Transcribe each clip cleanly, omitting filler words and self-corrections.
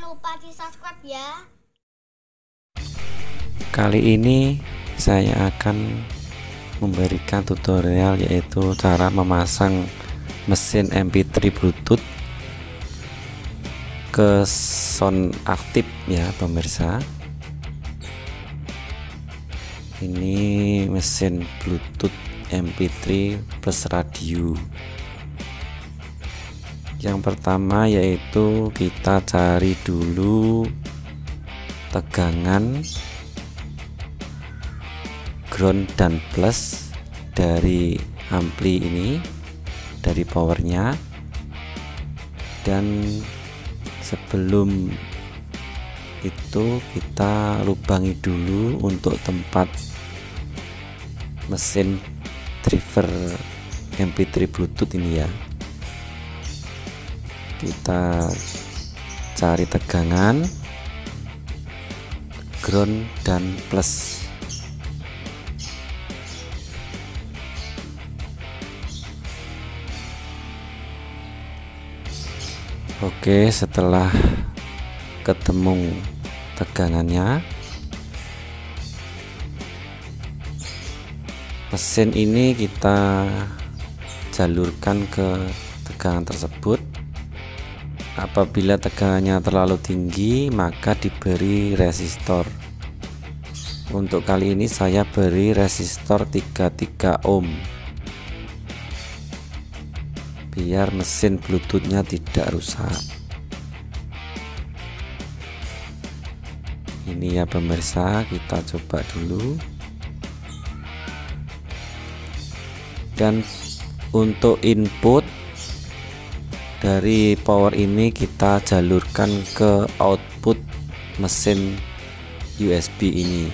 lupa di subscribe ya. Kali ini saya akan memberikan tutorial, yaitu cara memasang mesin MP3 Bluetooth ke sound aktif ya pemirsa. Ini mesin Bluetooth MP3 plus radio. Yang pertama yaitu kita cari dulu tegangan ground dan plus dari ampli ini, dari powernya. Dan sebelum itu kita lubangi dulu untuk tempat mesin driver MP3 Bluetooth ini ya. Kita cari tegangan ground dan plus. Oke, setelah ketemu tegangannya, mesin ini kita jalurkan ke tegangan tersebut. Apabila tegangannya terlalu tinggi, maka diberi resistor. Untuk kali ini saya beri resistor 33 ohm biar mesin Bluetoothnya tidak rusak. Ini ya pemirsa, kita coba dulu. Dan untuk input dari power ini kita jalurkan ke output mesin USB ini.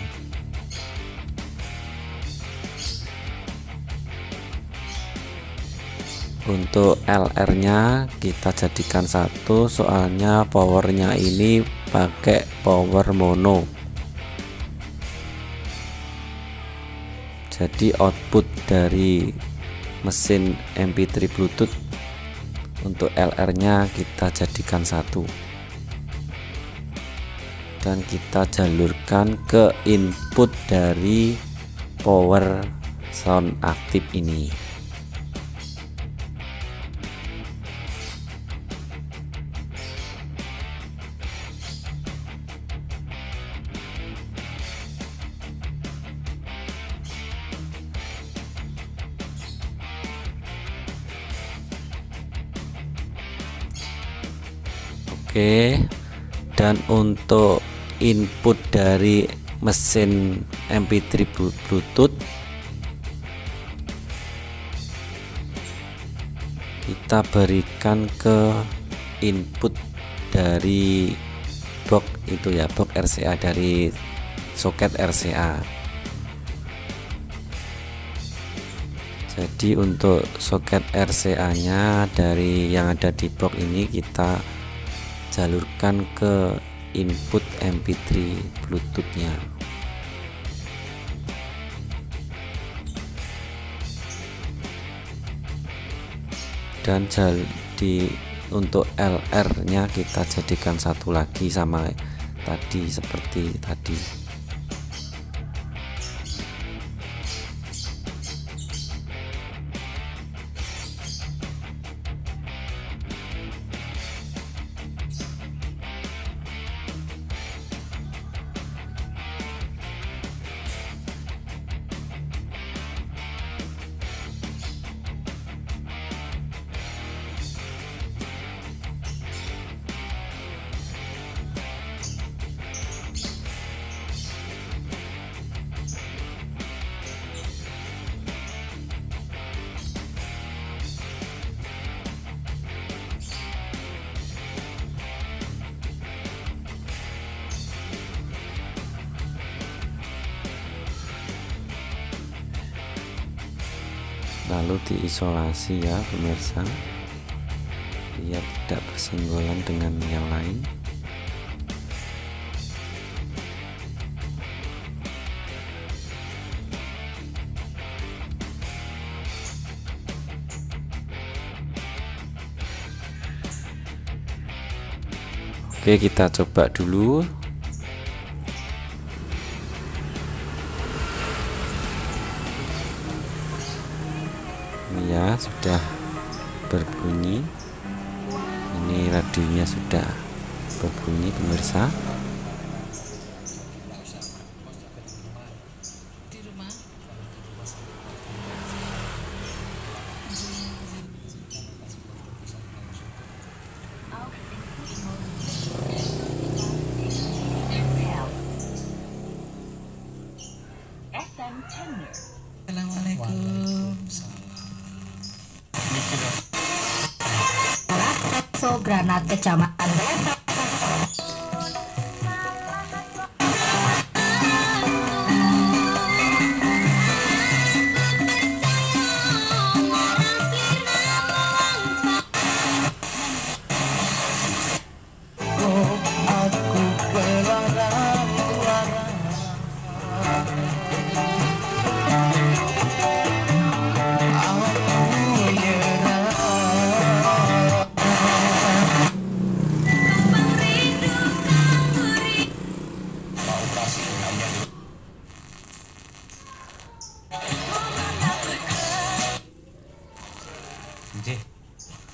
Untuk LR nya kita jadikan 1, soalnya powernya ini pakai power mono. Jadi output dari mesin MP3 Bluetooth untuk LR nya kita jadikan 1 dan kita jalurkan ke input dari power sound aktif ini. Oke, dan untuk input dari mesin MP3 Bluetooth kita berikan ke input dari box itu ya, box RCA, dari soket RCA. Jadi untuk soket RCA nya dari yang ada di box ini kita jalurkan ke input MP3 Bluetooth-nya. Dan jadi untuk LR-nya kita jadikan 1 lagi sama tadi, seperti tadi. Lalu diisolasi ya pemirsa, biar tidak bersinggungan dengan yang lain. Oke, kita coba dulu. Ini ya sudah berbunyi. Ini radionya sudah berbunyi pemirsa. Assalamualaikum. So Granat Kecamatan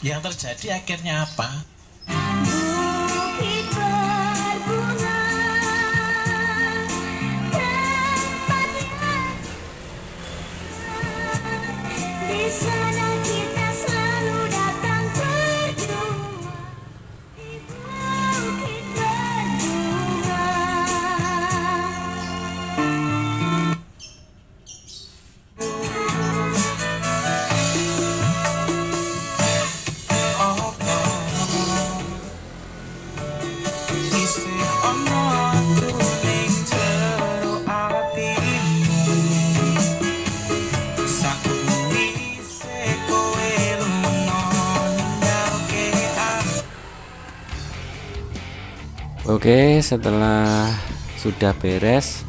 Yang terjadi akhirnya apa? Oke, setelah sudah beres,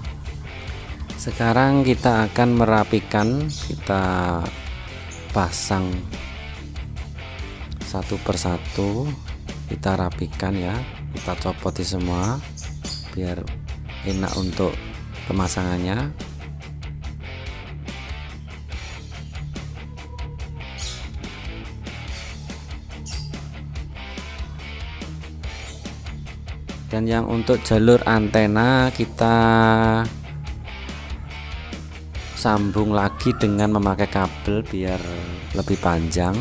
sekarang kita akan merapikan. Kita pasang satu persatu, kita rapikan ya, kita copoti semua biar enak untuk pemasangannya. Dan yang untuk jalur antena kita sambung lagi dengan memakai kabel biar lebih panjang.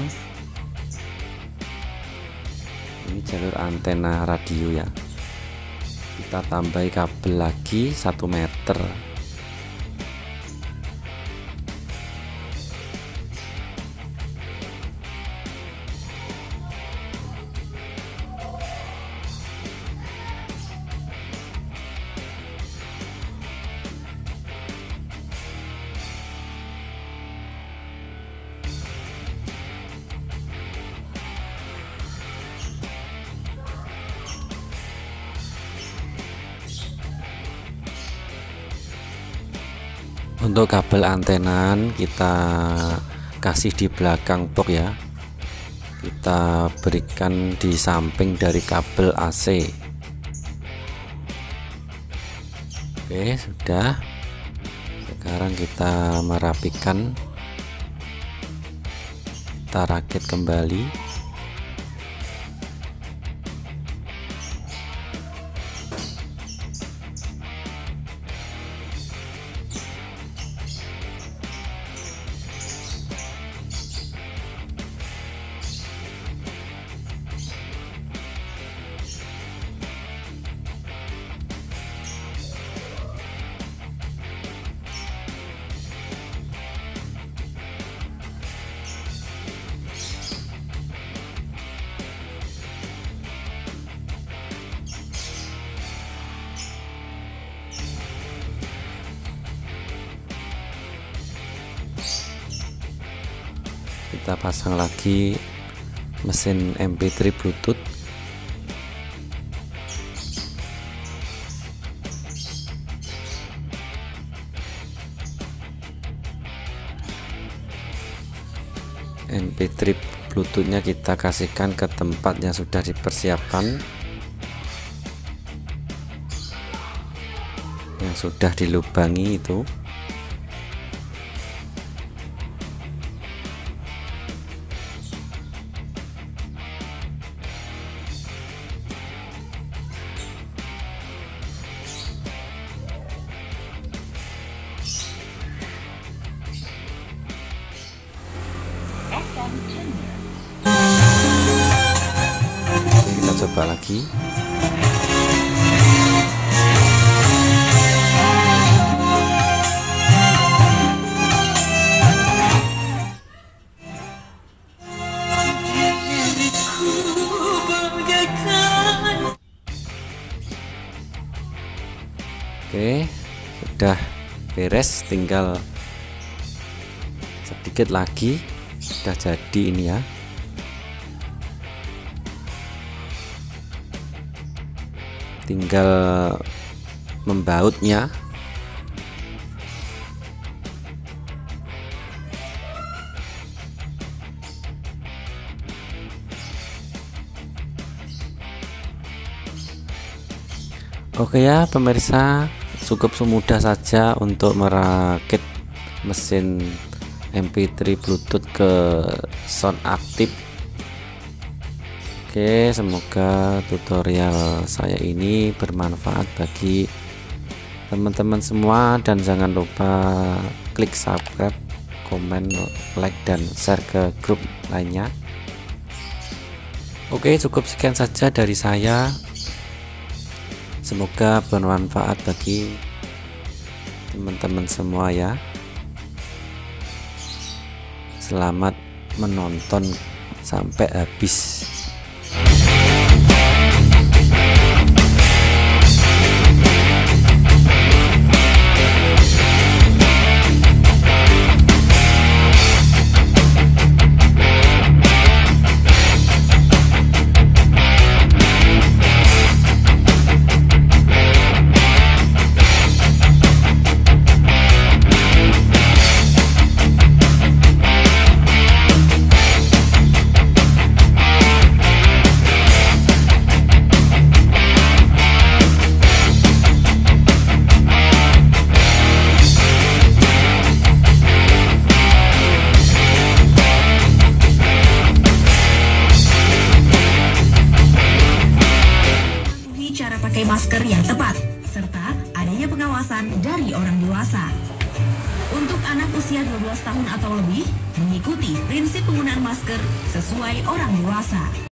Ini jalur antena radio ya, kita tambahi kabel lagi 1 meter. Untuk kabel antenan kita kasih di belakang box ya, kita berikan di samping dari kabel AC. Oke, sudah. Sekarang kita merapikan, kita rakit kembali. Kita pasang lagi mesin MP3 Bluetooth. MP3 Bluetoothnya kita kasihkan ke tempat yang sudah dipersiapkan. yang sudah dilubangi itu. Kita coba lagi. Oke, sudah beres, tinggal sedikit lagi sudah jadi ini ya. Tinggal membautnya. Oke ya pemirsa, cukup semudah saja untuk merakit mesin MP3 Bluetooth ke sound aktif. Oke, semoga tutorial saya ini bermanfaat bagi teman-teman semua, dan jangan lupa klik subscribe, komen, like, dan share ke grup lainnya. Oke, cukup sekian saja dari saya. Semoga bermanfaat bagi teman-teman semua ya. Selamat menonton sampai habis. Pakai masker yang tepat, serta adanya pengawasan dari orang dewasa. Untuk anak usia 12 tahun atau lebih, mengikuti prinsip penggunaan masker sesuai orang dewasa.